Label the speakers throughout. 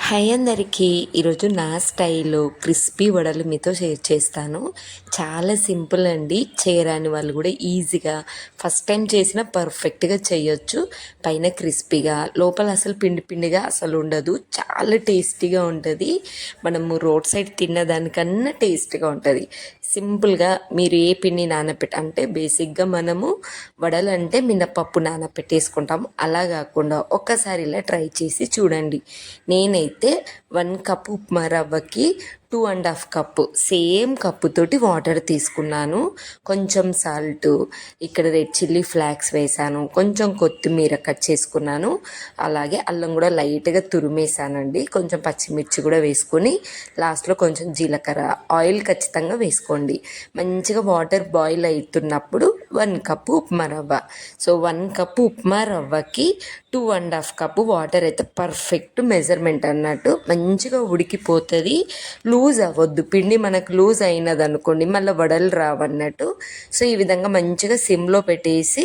Speaker 1: Hi అందరికీ. ఈరోజు నా స్టైల్లో క్రిస్పీ వడలు మీతో షేర్ చేస్తాను. చాలా సింపుల్ అండి. చేయరాని వాళ్ళు కూడా ఈజీగా ఫస్ట్ టైం చేసినా పర్ఫెక్ట్గా చేయొచ్చు. పైన క్రిస్పీగా, లోపల అసలు పిండి పిండిగా అసలు ఉండదు. చాలా టేస్టీగా ఉంటుంది. మనము రోడ్ సైడ్ తిన్నదానికన్నా టేస్టీగా ఉంటుంది. సింపుల్గా మీరు ఏ పిండి అంటే బేసిక్గా మనము వడలు అంటే మినపప్పు నానబెట్టేసుకుంటాము. అలా కాకుండా ఒక్కసారి ఇలా ట్రై చేసి చూడండి. నేనైతే 1 కప్ ఉప్మా రవ్వకి 2.5 కప్పు సేమ్ కప్పుతోటి వాటర్ తీసుకున్నాను. కొంచెం సాల్ట్, ఇక్కడ రెడ్ చిల్లీ ఫ్లాక్స్ వేసాను, కొంచెం కొత్తిమీర కట్ చేసుకున్నాను, అలాగే అల్లం కూడా లైట్గా తురిమేసానండి. కొంచెం పచ్చిమిర్చి కూడా వేసుకొని లాస్ట్లో కొంచెం జీలకర్ర, ఆయిల్ ఖచ్చితంగా వేసుకోండి. మంచిగా వాటర్ బాయిల్ అవుతున్నప్పుడు 1 కప్పు ఉప్మా రవ్వ. సో 1 కప్పు ఉప్మా రవ్వకి 2.5 కప్పు వాటర్ అయితే పర్ఫెక్ట్ మెజర్మెంట్ అన్నట్టు. మంచిగా ఉడికిపోతుంది. లూజ్ అవ్వద్దు పిండి. మనకు లూజ్ అయినది అనుకోండి మళ్ళీ వడలు రావన్నట్టు. సో ఈ విధంగా మంచిగా సిమ్లో పెట్టేసి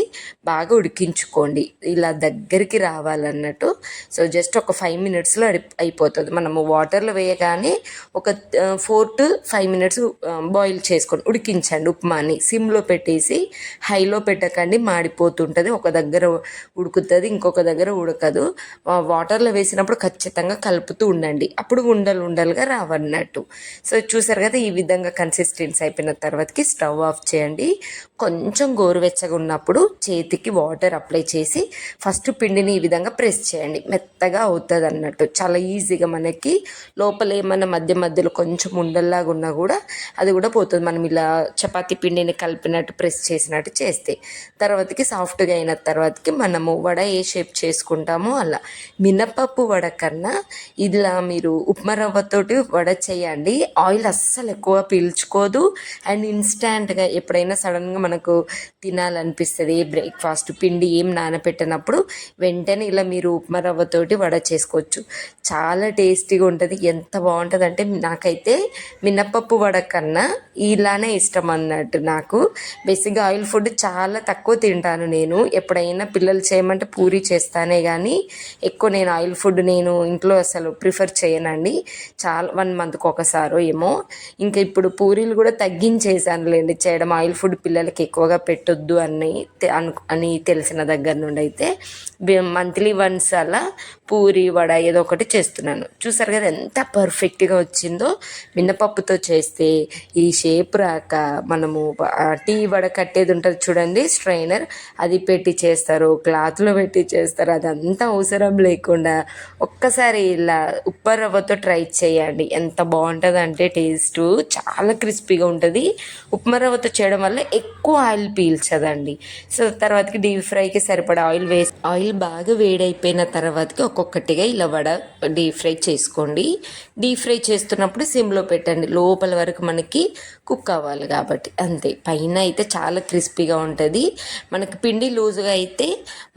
Speaker 1: బాగా ఉడికించుకోండి. ఇలా దగ్గరికి రావాలన్నట్టు. సో జస్ట్ ఒక 5 మినిట్స్లో అయిపోతుంది. మనము వాటర్లో వేయగానే ఒక 4 to 5 మినిట్స్ బాయిల్ చేసుకొని ఉడికించండి. ఉప్మాని సిమ్లో పెట్టేసి హైలో పెట్టకండి, మాడిపోతుంటుంది. ఒక దగ్గర ఉడుకుతుంది, ఇంకొక దగ్గర ఉడకదు. వాటర్లో వేసినప్పుడు ఖచ్చితంగా కలుపుతూ ఉండండి. అప్పుడు ఉండలుగా రావన్నట్టు. సో చూసారు కదా, ఈ విధంగా కన్సిస్టెన్సీ అయిపోయిన తర్వాతకి స్టవ్ ఆఫ్ చేయండి. కొంచెం గోరువెచ్చగా ఉన్నప్పుడు చేతికి వాటర్ అప్లై చేసి ఫస్ట్ పిండిని ఈ విధంగా ప్రెస్ చేయండి. మెత్తగా అవుతుంది అన్నట్టు. చాలా ఈజీగా మనకి లోపల ఏమన్నా మధ్యలో కొంచెం ఉండల్లాగా ఉన్నా కూడా అది కూడా పోతుంది. మనం ఇలా చపాతీ పిండిని కలిపినట్టు ప్రెస్ చేసినట్టు చేస్తే తర్వాతకి సాఫ్ట్గా అయిన తర్వాతకి మనము వడ ఏ షేప్ చేసుకుంటామో అలా. మినపప్పు వడ కన్నా ఇలా మీరు ఉప్మా రవ్వతోటి వడ చేయండి. ఆయిల్ అస్సలు ఎక్కువ పీల్చుకోదు. అండ్ ఇన్స్టాంట్గా ఎప్పుడైనా సడన్గా మనకు తినాలనిపిస్తుంది, బ్రేక్ఫాస్ట్ పిండి ఏం నానపెట్టినప్పుడు వెంటనే ఇలా మీరు ఉప్మా రవ్వతోటి వడ చేసుకోవచ్చు. చాలా టేస్టీగా ఉంటుంది. ఎంత బాగుంటుంది అంటే నాకైతే మినపప్పు వడ కన్నా ఇలానే ఇష్టం అన్నట్టు. నాకు బేసిక్గా ఆయిల్ ఫుడ్ చాలా తక్కువ తింటాను నేను. ఎప్పుడైనా పిల్లలు చేయమంటే పూరి చేస్తానే కానీ ఎక్కువ నేను ఆయిల్ ఫుడ్ ఇంట్లో అసలు ప్రిఫర్ చేయనండి. చాలా 1 మంత్కి ఒకసారో ఏమో. ఇంకా ఇప్పుడు పూరీలు కూడా తగ్గించేసానులేండి చేయడం. ఆయిల్ ఫుడ్ పిల్లలకి ఎక్కువగా పెట్టొద్దు అని తెలిసిన దగ్గర నుండి అయితే మంత్లీ వన్స్ అలా పూరి వడ ఏదో ఒకటి చేస్తున్నాను. చూసారు కదా ఎంత పర్ఫెక్ట్గా వచ్చిందో. మినపప్పుతో చేస్తే ఈ షేప్ రాక మనము టీ వడ కట్టేది ఉంటుంది చూడండి, స్ట్రైనర్, అది పెట్టి చేస్తారు, క్లాత్లో పెట్టి చేస్తారు. అదంతా అవసరం లేకుండా ఒక్కసారి ఇలా ఉప్మా రవ్వతో ట్రై చేయండి. ఎంత బాగుంటుంది అంటే టేస్ట్ చాలా క్రిస్పీగా ఉంటుంది. ఉప్మా రవ్వతో చేయడం వల్ల ఎక్కువ ఆయిల్ పీల్చదండి. సో తర్వాతకి డీప్ ఫ్రైకి సరిపడా ఆయిల్ బాగా వేడైపోయిన తర్వాతకి ఒక్కొక్కటిగా ఇలా వడ డీప్ ఫ్రై చేసుకోండి. డీప్ ఫ్రై చేస్తున్నప్పుడు సిమ్లో పెట్టండి, లోపల వరకు మనకి కుక్ అవ్వాలి కాబట్టి. అంతే. పైన అయితే చాలా క్రిస్పీగా ఉంటుంది. మనకి పిండి లూజుగా అయితే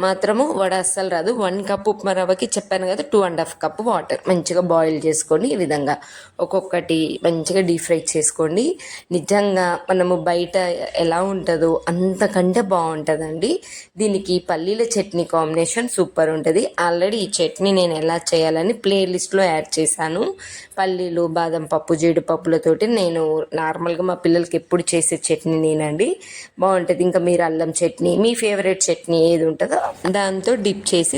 Speaker 1: మాత్రము వడ అస్సలు రాదు. 1 కప్ ఉప్మా రవ్వకి చెప్పాను కదా 2.5 కప్ వాటర్ మంచిగా బాయిల్ చేసుకొని ఈ విధంగా ఒక్కొక్కటి మంచిగా డీప్ ఫ్రై చేసుకోండి. నిజంగా మనము బయట ఎలా ఉంటుందో అంతకంటే బాగుంటుందండి. దీనికి పల్లీల చట్నీ కాంబినేషన్ సూపర్ ఉంటుంది. ఆల్రెడీ ఈ చట్నీ నేను ఎలా చేయాలని ప్లేలిస్ట్లో యాడ్ చేశాను. పల్లీలు, బాదం పప్పు, జీడిపప్పులతోటి నేను నార్మల్గా మా పిల్లలకి ఎప్పుడు చేసే చట్నీ నేనండి. బాగుంటుంది. ఇంకా మీరు అల్లం చట్నీ, మీ ఫేవరెట్ చట్నీ ఏది ఉంటుందో దాంతో డిప్ చేసి